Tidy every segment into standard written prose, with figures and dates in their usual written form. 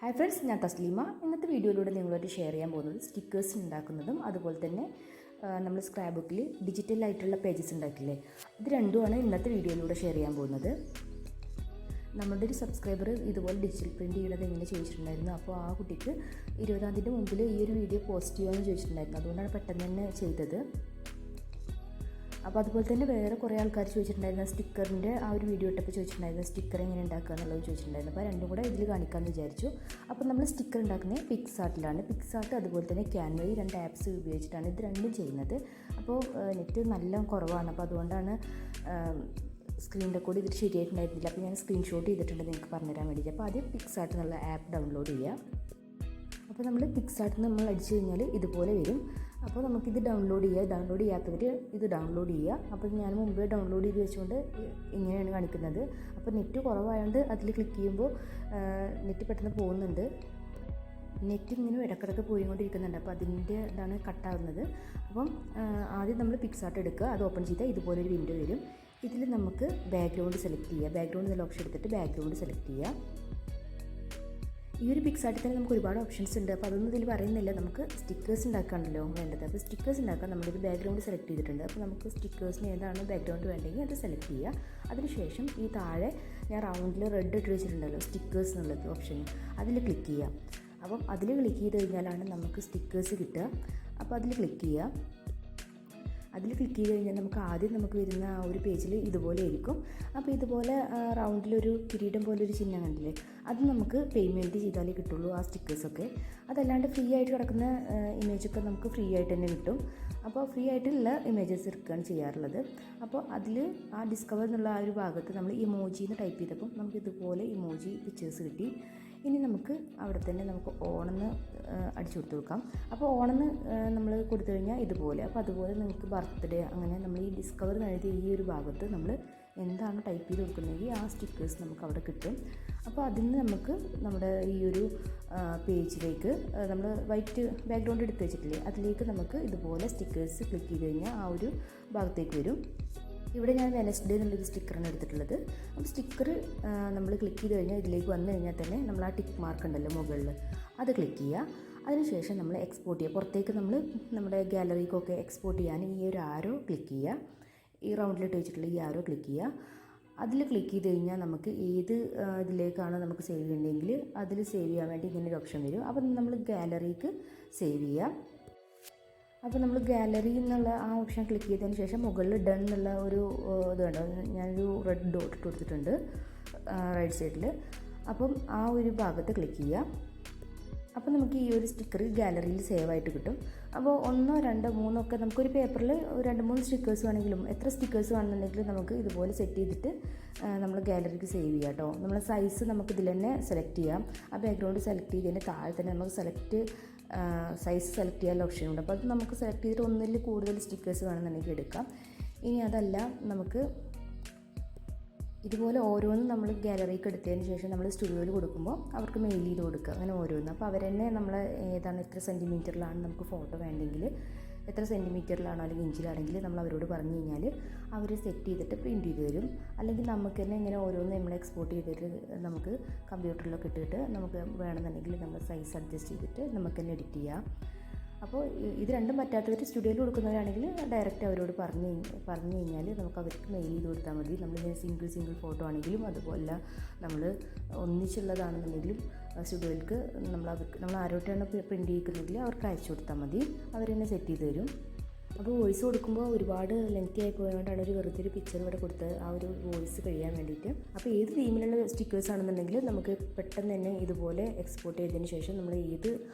Hi friends, ഞാൻ തസ്ലീമ. ഇന്നത്തെ വീഡിയോയിലൂടെ നിങ്ങളായിട്ട് ഷെയർ ചെയ്യാൻ പോകുന്നത് സ്റ്റിക്കേഴ്സ് ഉണ്ടാക്കുന്നതും അതുപോലെ തന്നെ നമ്മൾ സ്ക്രാപ്പ് ബുക്കിൽ ഡിജിറ്റലായിട്ടുള്ള പേജസ് ഉണ്ടാക്കില്ലേ, ഇത് രണ്ടുമാണ് ഇന്നത്തെ വീഡിയോയിലൂടെ ഷെയർ ചെയ്യാൻ പോകുന്നത്. നമ്മുടെ ഒരു സബ്സ്ക്രൈബർ ഇതുപോലെ ഡിജിറ്റൽ പ്രിൻറ്റ് ചെയ്യുന്നത് എങ്ങനെ ചോദിച്ചിട്ടുണ്ടായിരുന്നു. അപ്പോൾ ആ കുട്ടിക്ക് 20-ാം തീയതി മുമ്പിൽ ഈ ഒരു വീഡിയോ പോസ്റ്റ് ചെയ്യുമെന്ന് ചോദിച്ചിട്ടുണ്ടായിരുന്നു. അതുകൊണ്ടാണ് പെട്ടെന്ന് തന്നെ ചെയ്തത്. അപ്പോൾ അതുപോലെ തന്നെ വേറെ കുറേ ആൾക്കാർ ചോദിച്ചിട്ടുണ്ടായിരുന്നു, സ്റ്റിക്കറിൻ്റെ ആ ഒരു വീഡിയോ ഇട്ടപ്പോൾ ചോദിച്ചിട്ടുണ്ടായിരുന്നു സ്റ്റിക്കർ എങ്ങനെ ഉണ്ടാക്കുക എന്നുള്ളത് ചോദിച്ചിട്ടുണ്ടായിരുന്നു. അപ്പോൾ രണ്ടും കൂടെ ഇതിൽ കാണിക്കാമെന്ന് വിചാരിച്ചു. അപ്പോൾ നമ്മൾ സ്റ്റിക്കർ ഉണ്ടാക്കുന്നത് പിക്സാർട്ടിലാണ്. പിക്സാർട്ട് അതുപോലെ തന്നെ ക്യാൻവ, ഈ രണ്ട് ആപ്സ് ഉപയോഗിച്ചിട്ടാണ് ഇത് രണ്ടും ചെയ്യുന്നത്. അപ്പോൾ നെറ്റ് നല്ല കുറവാണ്. അപ്പോൾ അതുകൊണ്ടാണ് സ്ക്രീനിൻ്റെ കൂടെ ഇത് ശരിയായിട്ടുണ്ടായിരുന്നില്ല. അപ്പോൾ ഞാൻ സ്ക്രീൻഷോട്ട് ചെയ്തിട്ടുണ്ട് നിങ്ങൾക്ക് പറഞ്ഞുതരാൻ വേണ്ടിയിട്ട്. അപ്പോൾ ആദ്യം പിക്സാർട്ട് എന്നുള്ള ആപ്പ് ഡൗൺലോഡ് ചെയ്യുക. അപ്പോൾ നമ്മൾ പിക്സാർട്ട് നമ്മൾ അടിച്ചു കഴിഞ്ഞാൽ ഇതുപോലെ വരും. അപ്പോൾ നമുക്കിത് ഡൗൺലോഡ് ചെയ്യുക. ഡൗൺലോഡ് ചെയ്യാത്തവർ ഇത് ഡൗൺലോഡ് ചെയ്യുക. അപ്പോൾ ഞാൻ മുമ്പേ ഡൗൺലോഡ് ചെയ്ത് വെച്ചുകൊണ്ട് ഇങ്ങനെയാണ് കാണിക്കുന്നത്. അപ്പോൾ നെറ്റ് കുറവായതുകൊണ്ട് അതിൽ ക്ലിക്ക് ചെയ്യുമ്പോൾ നെറ്റ് പെട്ടെന്ന് പോകുന്നുണ്ട്. നെറ്റ് ഇങ്ങനെ ഇടക്കിടക്ക് പോയിക്കൊണ്ടിരിക്കുന്നുണ്ട്. അപ്പോൾ അതിൻ്റെ ഇതാണ് കട്ടാവുന്നത്. അപ്പം ആദ്യം നമ്മൾ പിക്സാർട്ട് എടുക്കുക, അത് ഓപ്പൺ ചെയ്താൽ ഇതുപോലൊരു വിൻഡോ വരും. ഇതിൽ നമുക്ക് ബാക്ക്ഗ്രൗണ്ട് സെലക്ട് ചെയ്യുക. ബാക്ക്ഗ്രൗണ്ട് എന്നുള്ള ഓപ്ഷൻ എടുത്തിട്ട് ബാക്ക്ഗ്രൗണ്ട് സെലക്ട് ചെയ്യുക. ഈ ഒരു പിക്സാർട്ടിൽ തന്നെ നമുക്ക് ഒരുപാട് ഓപ്ഷൻസ് ഉണ്ട്. അപ്പോൾ അതൊന്നും ഇതിൽ പറയുന്നില്ല. നമുക്ക് സ്റ്റിക്കേഴ്സ് ഉണ്ടാക്കാണല്ലോ വേണ്ടത്. അപ്പോൾ സ്റ്റിക്കേഴ്സ് ഉണ്ടാക്കാൻ നമ്മളിത് ബാക്ക്ഗ്രൗണ്ട് സെലക്ട് ചെയ്തിട്ടുണ്ട്. അപ്പോൾ നമുക്ക് സ്റ്റിക്കേഴ്സിന് ഏതാണ് ബാക്ക്ഗ്രൗണ്ട് വേണ്ടെങ്കിൽ അത് സെലക്ട് ചെയ്യുക. അതിനുശേഷം ഈ താഴെ ഞാൻ റൗണ്ടിൽ റെഡ് ഇട്ട് വെച്ചിട്ടുണ്ടല്ലോ സ്റ്റിക്കേഴ്സ് എന്നുള്ളത് ഓപ്ഷൻ, അതിൽ ക്ലിക്ക് ചെയ്യുക. അപ്പം അതിൽ ക്ലിക്ക് ചെയ്ത് കഴിഞ്ഞാലാണ് നമുക്ക് സ്റ്റിക്കേഴ്സ് കിട്ടുക. അപ്പോൾ അതിൽ ക്ലിക്ക് ചെയ്യുക. അതിൽ ക്ലിക്ക് ചെയ്ത് കഴിഞ്ഞാൽ നമുക്ക് വരുന്ന ആ ഒരു പേജിൽ ഇതുപോലെ ആയിരിക്കും. അപ്പോൾ ഇതുപോലെ റൗണ്ടിലൊരു കിരീടം പോലൊരു ചിഹ്നം കണ്ടില്ലേ, അത് നമുക്ക് പേയ്മെൻറ്റ് ചെയ്താലേ കിട്ടുള്ളൂ ആ സ്റ്റിക്കേഴ്സൊക്കെ. അതല്ലാണ്ട് ഫ്രീ ആയിട്ട് കിടക്കുന്ന ഇമേജൊക്കെ നമുക്ക് ഫ്രീ ആയിട്ട് തന്നെ കിട്ടും. അപ്പോൾ ഫ്രീ ആയിട്ടുള്ള ഇമേജസ് എടുക്കുകയാണ് ചെയ്യാറുള്ളത്. അപ്പോൾ അതിൽ ആ ഡിസ്കവർ എന്നുള്ള ആ ഒരു ഭാഗത്ത് നമ്മൾ ഇമോജിന്ന് ടൈപ്പ് ചെയ്തപ്പം നമുക്ക് ഇതുപോലെ ഇമോജി പിക്ചേഴ്സ് കിട്ടി. ഇനി നമുക്ക് അവിടെ തന്നെ നമുക്ക് ഓണെന്ന് അടിച്ചു കൊടുത്ത് കൊടുക്കാം. അപ്പോൾ ഓണെന്ന് നമ്മൾ കൊടുത്തു കഴിഞ്ഞാൽ ഇതുപോലെ. അപ്പോൾ അതുപോലെ നിങ്ങൾക്ക് ബർത്ത്ഡേ അങ്ങനെ നമ്മൾ ഈ ഡിസ്കവർ എഴുതിയ ഈ ഒരു ഭാഗത്ത് നമ്മൾ എന്താണ് ടൈപ്പ് ചെയ്ത് കൊടുക്കുന്നതെങ്കിൽ ആ സ്റ്റിക്കേഴ്സ് നമുക്ക് അവിടെ കിട്ടും. അപ്പോൾ അതിന് നമുക്ക് നമ്മുടെ ഈ ഒരു പേജിലേക്ക് നമ്മൾ വൈറ്റ് ബാക്ക്ഗ്രൗണ്ട് എടുത്ത് വെച്ചിട്ടില്ലേ, അതിലേക്ക് നമുക്ക് ഇതുപോലെ സ്റ്റിക്കേഴ്സ് ക്ലിക്ക് ചെയ്ത് കഴിഞ്ഞാൽ ആ ഒരു ഭാഗത്തേക്ക് വരും. ഇവിടെ ഞാൻ വെനസ്ഡേ എന്നുള്ളൊരു സ്റ്റിക്കറാണ് എടുത്തിട്ടുള്ളത്. അപ്പോൾ സ്റ്റിക്കർ നമ്മൾ ക്ലിക്ക് ചെയ്ത് കഴിഞ്ഞാൽ ഇതിലേക്ക് വന്നു കഴിഞ്ഞാൽ തന്നെ നമ്മൾ ആ ടിക്ക് മാർക്ക് ഉണ്ടല്ലോ മുകളിൽ, അത് ക്ലിക്ക് ചെയ്യുക. അതിനുശേഷം നമ്മൾ എക്സ്പോർട്ട് ചെയ്യുക. പുറത്തേക്ക് നമ്മൾ നമ്മുടെ ഗാലറിക്കൊക്കെ എക്സ്പോർട്ട് ചെയ്യാൻ ഈ ഒരു ആരോ ക്ലിക്ക് ചെയ്യുക. ഈ റൗണ്ടിലിട്ട് വെച്ചിട്ടുള്ള ഈ ആരോ ക്ലിക്ക് ചെയ്യുക. അതിൽ ക്ലിക്ക് ചെയ്ത് കഴിഞ്ഞാൽ നമുക്ക് ഏത് ഇതിലേക്കാണ് നമുക്ക് സേവ് ചെയ്യേണ്ടതെങ്കിൽ അതിൽ സേവ് ചെയ്യാൻ വേണ്ടി ഇങ്ങനെ ഒരു ഓപ്ഷൻ വരും. അപ്പോൾ നമ്മൾ ഗാലറിക്ക് സേവ് ചെയ്യുക. അപ്പോൾ നമ്മൾ ഗാലറി എന്നുള്ള ആ ഓപ്ഷൻ ക്ലിക്ക് ചെയ്തതിന് ശേഷം മുകളിൽ ഡൺ എന്നുള്ള ഒരു ഇത് കണ്ടോ, ഞാനൊരു റെഡ് ഡോട്ട് ഇട്ട് കൊടുത്തിട്ടുണ്ട് റൈറ്റ് സൈഡിൽ. അപ്പം ആ ഒരു ഭാഗത്ത് ക്ലിക്ക് ചെയ്യുക. അപ്പോൾ നമുക്ക് ഈ ഒരു സ്റ്റിക്കർ ഗാലറിയിൽ സേവ് ആയിട്ട് കിട്ടും. അപ്പോൾ 1, 2, 3 ഒക്കെ നമുക്കൊരു പേപ്പറിൽ 2-3 സ്റ്റിക്കേഴ്സ് വേണമെങ്കിലും എത്ര സ്റ്റിക്കേഴ്സ് വേണമെന്നുണ്ടെങ്കിലും നമുക്ക് ഇതുപോലെ സെറ്റ് ചെയ്തിട്ട് നമ്മൾ ഗാലറിക്ക് സേവ് ചെയ്യാം കേട്ടോ. നമ്മൾ സൈസ് നമുക്ക് ഇതിൽ തന്നെ സെലക്ട് ചെയ്യാം. ആ ബാക്ക്ഗ്രൗണ്ട് സെലക്ട് ചെയ്തതിന് താഴെ തന്നെ നമുക്ക് സൈസ് സെലക്ട് ചെയ്യാനുള്ള ഓപ്ഷൻ ഉണ്ട്. അപ്പോൾ അത് നമുക്ക് സെലക്ട് ചെയ്തിട്ട് ഒന്നിൽ കൂടുതൽ സ്റ്റിക്കേഴ്സ് വേണമെന്നുണ്ടെങ്കിൽ എടുക്കാം. ഇനി അതല്ല, നമുക്ക് ഇതുപോലെ ഓരോന്നും നമ്മൾ ഗാലറിക്ക് എടുത്തതിന് ശേഷം നമ്മൾ സ്റ്റുഡിയോയിൽ കൊടുക്കുമ്പോൾ അവർക്ക് മെയിൽ ചെയ്ത് കൊടുക്കുക, അങ്ങനെ ഓരോന്ന്. അപ്പോൾ അവർ തന്നെ നമ്മൾ ഏതാണ് എത്ര സെൻറ്റിമീറ്ററിലാണ് നമുക്ക് ഫോട്ടോ വേണ്ടെങ്കിൽ, എത്ര സെൻറ്റിമീറ്ററിലാണോ അല്ലെങ്കിൽ ഇഞ്ചിലാണെങ്കിൽ നമ്മൾ അവരോട് പറഞ്ഞു കഴിഞ്ഞാൽ അവർ സെറ്റ് ചെയ്തിട്ട് പ്രിൻറ്റ് ചെയ്ത് തരും. അല്ലെങ്കിൽ നമുക്ക് തന്നെ ഇങ്ങനെ ഓരോന്ന് നമ്മൾ എക്സ്പോർട്ട് ചെയ്തിട്ട് നമുക്ക് കമ്പ്യൂട്ടറിലൊക്കെ ഇട്ടിട്ട് നമുക്ക് വേണമെന്നുണ്ടെങ്കിൽ നമ്മൾ സൈസ് അഡ്ജസ്റ്റ് ചെയ്തിട്ട് നമുക്ക് തന്നെ എഡിറ്റ് ചെയ്യാം. അപ്പോൾ ഇത് രണ്ടും പറ്റാത്തവർ സ്റ്റുഡിയോയിൽ കൊടുക്കുന്നവരാണെങ്കിൽ ഡയറക്റ്റ് അവരോട് പറഞ്ഞു കഴിഞ്ഞാൽ നമുക്ക് അവർക്ക് മെയിൽ ചെയ്ത് കൊടുത്താൽ മതി. നമ്മളിങ്ങനെ സിംഗിൾ ഫോട്ടോ ആണെങ്കിലും അതുപോലെ നമ്മൾ ഒന്നിച്ചുള്ളതാണെന്നുണ്ടെങ്കിലും സ്റ്റുഡിയോയിലേക്ക് നമ്മൾ ആരോട്ടാണ് പ്രിൻറ്റ് ചെയ്യിക്കുന്നതെങ്കിൽ അവർക്ക് അയച്ചു കൊടുത്താൽ മതി. അവർ തന്നെ സെറ്റ് ചെയ്ത് തരും. അപ്പോൾ വോയിസ് കൊടുക്കുമ്പോൾ ഒരുപാട് ലെങ്തി ആയി പോയതുകൊണ്ടാണ് ഒരു വെറുതെ ഒരു പിക്ചർ ഇവിടെ കൊടുത്ത് ആ ഒരു വോയിസ് കഴിയാൻ വേണ്ടിയിട്ട്. അപ്പോൾ ഏത് തീമിലുള്ള സ്റ്റിക്കേഴ്സ് ആണെന്നുണ്ടെങ്കിൽ നമുക്ക് പെട്ടെന്ന് തന്നെ ഇതുപോലെ എക്സ്പോർട്ട് ചെയ്തതിന് ശേഷം നമ്മൾ ഏത്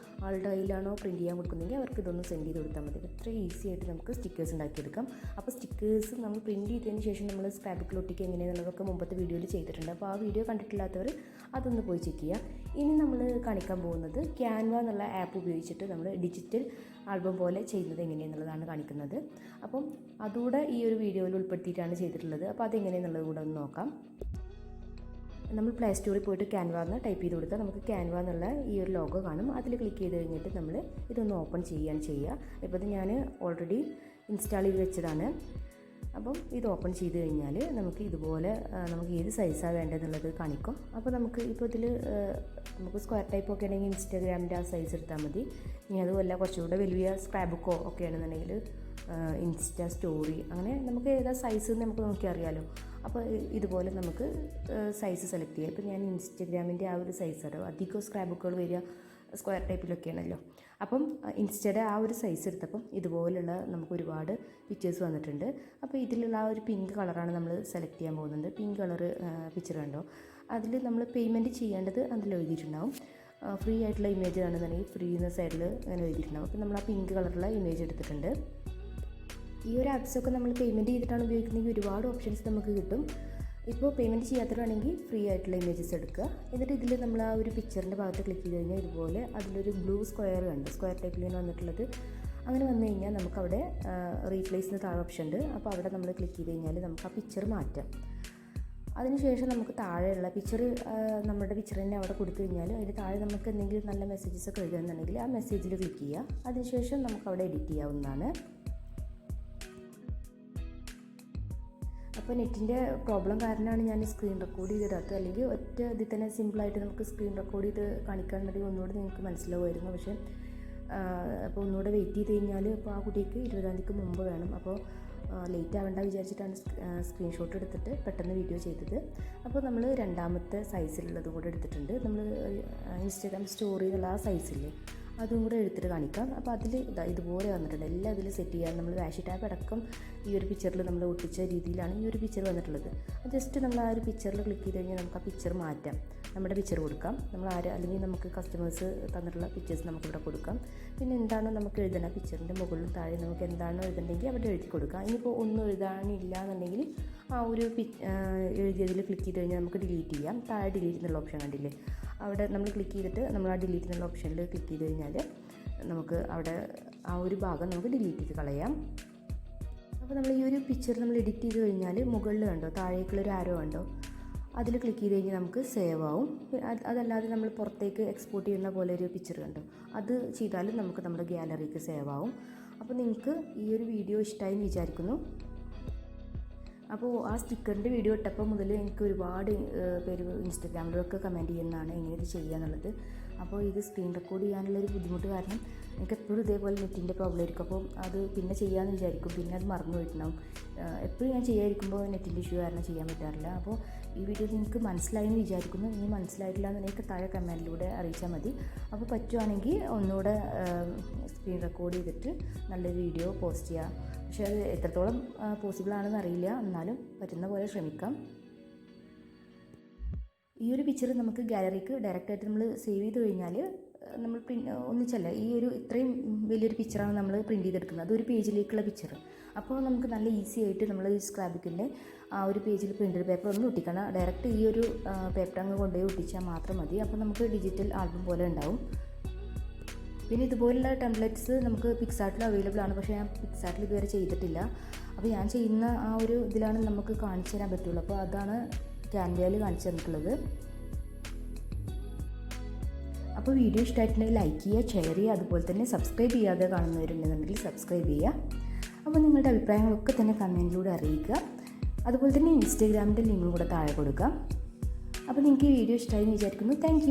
ആളുടെ കയ്യിലാണോ പ്രിൻറ്റ് ചെയ്യാൻ കൊടുക്കുന്നതെങ്കിൽ അവർക്ക് ഇതൊന്ന് സെൻഡ് ചെയ്ത് കൊടുത്താൽ മതി. ഇത്ര ഈസി ആയിട്ട് നമുക്ക് സ്റ്റിക്കേഴ്സ് ഉണ്ടാക്കിയെടുക്കാം. അപ്പോൾ സ്റ്റിക്കേഴ്സ് നമ്മൾ പ്രിൻറ്റ് ചെയ്തതിന് ശേഷം നമ്മൾ സ്ക്രാപ്പ് ബുക്കിൽ ഒട്ടിക്കുക എങ്ങനെയാണെന്നുള്ളതൊക്കെ മുമ്പത്തെ വീഡിയോയിൽ ചെയ്തിട്ടുണ്ട്. അപ്പോൾ ആ വീഡിയോ കണ്ടിട്ടില്ലാത്തവർ അതൊന്ന് പോയി ചെക്ക് ചെയ്യുക. ഇനി നമ്മൾ കാണിക്കാൻ പോകുന്നത് ക്യാൻവ എന്നുള്ള ആപ്പ് ഉപയോഗിച്ചിട്ട് നമ്മൾ ഡിജിറ്റൽ ആൽബം പോലെ ചെയ്യുന്നത് എങ്ങനെയെന്നുള്ളതാണ് കാണിക്കുന്നത്. അപ്പം അതുകൂടെ ഈ ഒരു വീഡിയോയിൽ ഉൾപ്പെടുത്തിയിട്ടാണ് ചെയ്തിട്ടുള്ളത്. അപ്പോൾ അതെങ്ങനെയെന്നുള്ളത് കൂടെ ഒന്ന് നോക്കാം. നമ്മൾ പ്ലേ സ്റ്റോറിൽ പോയിട്ട് ക്യാൻവ എന്ന് ടൈപ്പ് ചെയ്ത് കൊടുത്താൽ നമുക്ക് ക്യാൻവ എന്നുള്ള ഈ ഒരു ലോഗോ കാണും. അതിൽ ക്ലിക്ക് ചെയ്ത് കഴിഞ്ഞിട്ട് നമ്മൾ ഇതൊന്ന് ഓപ്പൺ ചെയ്യുക. ഇപ്പോൾ ഇത് ഞാൻ ഓൾറെഡി ഇൻസ്റ്റാൾ ചെയ്ത് വെച്ചതാണ്. അപ്പം ഇത് ഓപ്പൺ ചെയ്ത് കഴിഞ്ഞാൽ നമുക്ക് ഇതുപോലെ നമുക്ക് ഏത് സൈസാണ് വേണ്ടതെന്നുള്ളത് കാണിക്കും. അപ്പോൾ നമുക്ക് ഇപ്പോൾ ഇതിൽ നമുക്ക് സ്ക്വയർ ടൈപ്പ് ഒക്കെ ആണെങ്കിൽ ഇൻസ്റ്റാഗ്രാമിൻ്റെ ആ സൈസ് എടുത്താൽ മതി. ഇനി അതുമല്ല കുറച്ചുകൂടെ വലിയ സ്ക്രാപ്പ് ബുക്കോ ഒക്കെ ആണെന്നുണ്ടെങ്കിൽ ഇൻസ്റ്റാ സ്റ്റോറി, അങ്ങനെ നമുക്ക് ഏതാ സൈസ് നമുക്ക് നോക്കി അറിയാമല്ലോ. അപ്പോൾ ഇതുപോലെ നമുക്ക് സൈസ് സെലക്ട് ചെയ്യാം. ഇപ്പോൾ ഞാൻ ഇൻസ്റ്റാഗ്രാമിൻ്റെ ആ ഒരു സൈസാണ്. അധികം സ്ക്രാപ്പ് ബുക്കുകൾ വരിക സ്ക്വയർ ടൈപ്പിലൊക്കെയാണല്ലോ. അപ്പം ഇൻസ്റ്റയുടെ ആ ഒരു സൈസ് എടുത്തപ്പം ഇതുപോലുള്ള നമുക്ക് ഒരുപാട് പിക്ചേഴ്സ് വന്നിട്ടുണ്ട്. അപ്പോൾ ഇതിലുള്ള ആ ഒരു പിങ്ക് കളറാണ് നമ്മൾ സെലക്ട് ചെയ്യാൻ പോകുന്നത്. പിങ്ക് കളറ് പിക്ചർ കണ്ടോ, അതിൽ നമ്മൾ പേയ്മെൻറ്റ് ചെയ്യേണ്ടത് അതിൽ എഴുതിയിട്ടുണ്ടാവും. ഫ്രീ ആയിട്ടുള്ള ഇമേജ് ആണെന്നുണ്ടെങ്കിൽ ഫ്രീ എന്ന സൈഡിൽ അങ്ങനെ എഴുതിയിട്ടുണ്ടാവും. അപ്പോൾ നമ്മൾ ആ പിങ്ക് കളറുള്ള ഇമേജ് എടുത്തിട്ടുണ്ട്. ഈ ഒരു ആപ്സൊക്കെ നമ്മൾ പേയ്മെൻറ്റ് ചെയ്തിട്ടാണ് ഉപയോഗിക്കുന്നതെങ്കിൽ ഒരുപാട് ഓപ്ഷൻസ് നമുക്ക് കിട്ടും. ഇപ്പോൾ പേയ്മെൻറ്റ് ചെയ്യാത്തവരാണെങ്കിൽ ഫ്രീ ആയിട്ടുള്ള ഇമേജസ് എടുക്കുക. എന്നിട്ട് ഇതിൽ നമ്മൾ ആ ഒരു പിക്ചറിൻ്റെ ഭാഗത്ത് ക്ലിക്ക് ചെയ്ത് കഴിഞ്ഞാൽ ഇതുപോലെ അതിലൊരു ബ്ലൂ സ്ക്വയർ ഉണ്ട്, സ്ക്വയർ ടൈപ്പിലാണ് വന്നിട്ടുള്ളത്. അങ്ങനെ വന്നു കഴിഞ്ഞാൽ നമുക്കവിടെ റീപ്ലേസ് എന്ന താഴെ ഓപ്ഷൻ ഉണ്ട്. അപ്പോൾ അവിടെ നമ്മൾ ക്ലിക്ക് ചെയ്ത് കഴിഞ്ഞാൽ നമുക്ക് ആ പിക്ചർ മാറ്റാം. അതിനുശേഷം നമുക്ക് താഴെയുള്ള പിക്ചർ, നമ്മുടെ പിക്ചർ തന്നെ അവിടെ കൊടുത്തു കഴിഞ്ഞാൽ അതിന് താഴെ നമുക്ക് എന്തെങ്കിലും നല്ല മെസ്സേജസ് ഒക്കെ എഴുതുന്നുണ്ടെങ്കിൽ ആ മെസ്സേജിൽ ക്ലിക്ക് ചെയ്യുക. അതിനുശേഷം നമുക്കവിടെ എഡിറ്റ് ചെയ്യാവുന്നതാണ്. അപ്പോൾ നെറ്റിൻ്റെ പ്രോബ്ലം കാരണമാണ് ഞാൻ സ്ക്രീൻ റെക്കോർഡ് ചെയ്തിടാത്തത്. അല്ലെങ്കിൽ ഒറ്റ ഇതിൽ തന്നെ സിമ്പിളായിട്ട് നമുക്ക് സ്ക്രീൻ റെക്കോർഡ് ചെയ്ത് കാണിക്കാനുണ്ടെങ്കിൽ ഒന്നുകൂടെ നിങ്ങൾക്ക് മനസ്സിലാവുമായിരുന്നു. പക്ഷേ അപ്പോൾ ഒന്നുകൂടെ വെയിറ്റ് ചെയ്ത് കഴിഞ്ഞാൽ ഇപ്പോൾ ആ കുട്ടിക്ക് 20-ാം തീയതിക്ക് മുമ്പ് വേണം. അപ്പോൾ ലേറ്റ് ആവേണ്ട വിചാരിച്ചിട്ടാണ് സ്ക്രീൻഷോട്ട് എടുത്തിട്ട് പെട്ടെന്ന് വീഡിയോ ചെയ്തത്. അപ്പോൾ നമ്മൾ രണ്ടാമത്തെ സൈസിലുള്ളത് കൂടെ എടുത്തിട്ടുണ്ട്. നമ്മൾ ഇൻസ്റ്റാഗ്രാം സ്റ്റോറി എന്നുള്ള ആ സൈസില്ലേ അതും കൂടെ എടുത്തിട്ട് കാണിക്കാം. അപ്പോൾ അതിൽ ഇതുപോലെ വന്നിട്ടുണ്ട്. എല്ലാം അതിൽ സെറ്റ് ചെയ്യാൻ നമ്മൾ വാഷി ടാപ്പ് അടക്കം ഈ ഒരു പിക്ചറിൽ നമ്മൾ ഒട്ടിച്ച രീതിയിലാണ് ഈ ഒരു പിക്ചർ വന്നിട്ടുള്ളത്. ജസ്റ്റ് നമ്മൾ ആ ഒരു പിക്ചറിൽ ക്ലിക്ക് ചെയ്ത് കഴിഞ്ഞാൽ നമുക്ക് ആ പിക്ചർ മാറ്റാം. നമ്മുടെ പിക്ചർ കൊടുക്കാം. നമ്മൾ അല്ലെങ്കിൽ നമുക്ക് കസ്റ്റമേഴ്സ് തന്നിട്ടുള്ള പിക്ചേഴ്സ് നമുക്കിവിടെ കൊടുക്കാം. പിന്നെ എന്താണോ നമുക്ക് എഴുതണം പിക്ചറിൻ്റെ മുകളിലും താഴെ നമുക്ക് എന്താണോ എഴുതണമെങ്കിൽ അവിടെ എഴുതി കൊടുക്കാം. ഇനിയിപ്പോൾ ഒന്നും എഴുതാനില്ല എന്നുണ്ടെങ്കിൽ ആ ഒരു എഴുതിയതിൽ ക്ലിക്ക് ചെയ്ത് കഴിഞ്ഞാൽ നമുക്ക് ഡിലീറ്റ് ചെയ്യാം. താഴെ ഡിലീറ്റ് എന്നുള്ള ഓപ്ഷൻ കണ്ടില്ലേ, അവിടെ നമ്മൾ ക്ലിക്ക് ചെയ്തിട്ട് നമ്മൾ ആ ഡിലീറ്റ് എന്നുള്ള ഓപ്ഷനിൽ ക്ലിക്ക് ചെയ്ത് കഴിഞ്ഞാൽ നമുക്ക് അവിടെ ആ ഒരു ഭാഗം നമുക്ക് ഡിലീറ്റ് ചെയ്ത് കളയാം. അപ്പോൾ നമ്മൾ ഈ ഒരു പിക്ചർ നമ്മൾ എഡിറ്റ് ചെയ്ത് കഴിഞ്ഞാൽ മുകളിൽ കണ്ടോ താഴേക്കുള്ളൊരു ആരോ കണ്ടോ, അതിൽ ക്ലിക്ക് ചെയ്ത് കഴിഞ്ഞാൽ നമുക്ക് സേവ് ആവും. അതല്ലാതെ നമ്മൾ പുറത്തേക്ക് എക്സ്പോർട്ട് ചെയ്യുന്ന പോലെ ഒരു പിക്ചർ കണ്ടോ, അത് ചെയ്താലും നമുക്ക് നമ്മുടെ ഗ്യാലറിക്ക് സേവ് ആവും. അപ്പോൾ നിങ്ങൾക്ക് ഈ ഒരു വീഡിയോ ഇഷ്ടമായി എന്ന് വിചാരിക്കുന്നു. അപ്പോൾ ആ സ്റ്റിക്കറിൻ്റെ വീഡിയോ ഇട്ടപ്പോൾ മുതൽ എനിക്ക് ഒരുപാട് പേര് ഇൻസ്റ്റാഗ്രാമിലൊക്കെ കമൻറ്റ് ചെയ്യുന്നതാണ് എങ്ങനെ ഇത് ചെയ്യുക എന്നുള്ളത്. അപ്പോൾ ഇത് സ്ക്രീൻ റെക്കോർഡ് ചെയ്യാനുള്ളൊരു ബുദ്ധിമുട്ട് കാരണം എനിക്ക് എപ്പോഴും ഇതേപോലെ നെറ്റിൻ്റെ പ്രോബ്ലം ആയിരിക്കും. അപ്പോൾ അത് പിന്നെ ചെയ്യാമെന്ന് വിചാരിക്കും, പിന്നെ അത് മറന്നു പോയിട്ടുണ്ടാവും. എപ്പോഴും ഞാൻ ചെയ്യാതിരിക്കുമ്പോൾ നെറ്റിൻ്റെ ഇഷ്യൂ കാരണം ചെയ്യാൻ പറ്റാറില്ല. അപ്പോൾ ഈ വീഡിയോ നിങ്ങൾക്ക് മനസ്സിലായെന്ന് വിചാരിക്കുന്നു. ഇനി മനസ്സിലായിട്ടില്ല എന്നുണ്ടെങ്കിൽ താഴെ കമൻറ്റിലൂടെ അറിയിച്ചാൽ മതി. അപ്പോൾ പറ്റുവാണെങ്കിൽ ഒന്നുകൂടെ സ്ക്രീൻ റെക്കോർഡ് ചെയ്തിട്ട് നല്ലൊരു വീഡിയോ പോസ്റ്റ് ചെയ്യുക. പക്ഷേ അത് എത്രത്തോളം പോസിബിൾ ആണെന്ന് അറിയില്ല, എന്നാലും പറ്റുന്ന പോലെ ശ്രമിക്കാം. ഈ ഒരു പിക്ചർ നമുക്ക് ഗാലറിക്ക് ഡയറക്റ്റായിട്ട് നമ്മൾ സേവ് ചെയ്ത് കഴിഞ്ഞാൽ നമ്മൾ ഒന്നിച്ചല്ല, ഈ ഒരു ഇത്രയും വലിയൊരു പിക്ചറാണ് നമ്മൾ പ്രിൻറ്റ് ചെയ്തെടുക്കുന്നത്. അതൊരു പേജിലേക്കുള്ള പിക്ചർ. അപ്പോൾ നമുക്ക് നല്ല ഈസി ആയിട്ട് നമ്മൾ ഈ സ്ക്രാപ്പ് ബുക്കിൻ്റെ ആ ഒരു പേജിൽ പ്രിൻറ്റഡ് പേപ്പർ ഒന്നും ഒട്ടിക്കണം. ഡയറക്റ്റ് ഈ ഒരു പേപ്പർ അങ്ങ് കൊണ്ടുപോയി ഒട്ടിച്ചാൽ മാത്രം മതി. അപ്പോൾ നമുക്ക് ഡിജിറ്റൽ ആൽബം പോലെ ഉണ്ടാവും. പിന്നെ ഇതുപോലുള്ള ടെംപ്ലേറ്റ്സ് നമുക്ക് പിക്സാർട്ടിൽ അവൈലബിൾ ആണ്. പക്ഷേ ഞാൻ പിക്സാർട്ടിൽ ഇതുവരെ ചെയ്തിട്ടില്ല. അപ്പോൾ ഞാൻ ചെയ്യുന്ന ആ ഒരു ഇതിലാണ് നമുക്ക് കാണിച്ചു തരാൻ പറ്റുള്ളൂ. അപ്പോൾ അതാണ് ക്യാൻവയിൽ കാണിച്ചു തന്നിട്ടുള്ളത്. അപ്പോൾ വീഡിയോ ഇഷ്ടമായിട്ടുണ്ടെങ്കിൽ ലൈക്ക് ചെയ്യുക, ഷെയർ ചെയ്യുക, അതുപോലെ തന്നെ സബ്സ്ക്രൈബ് ചെയ്യാതെ കാണുന്നവരുണ്ടെന്നുണ്ടെങ്കിൽ സബ്സ്ക്രൈബ് ചെയ്യുക. അപ്പോൾ നിങ്ങളുടെ അഭിപ്രായങ്ങളൊക്കെ തന്നെ കമൻറ്റിലൂടെ അറിയിക്കുക. അതുപോലെ തന്നെ ഇൻസ്റ്റാഗ്രാമിൻ്റെ ലിങ്കും കൂടെ താഴെ കൊടുക്കുക. അപ്പോൾ നിങ്ങൾക്ക് ഈ വീഡിയോ ഇഷ്ടമായി എന്ന് വിചാരിക്കുന്നു. താങ്ക്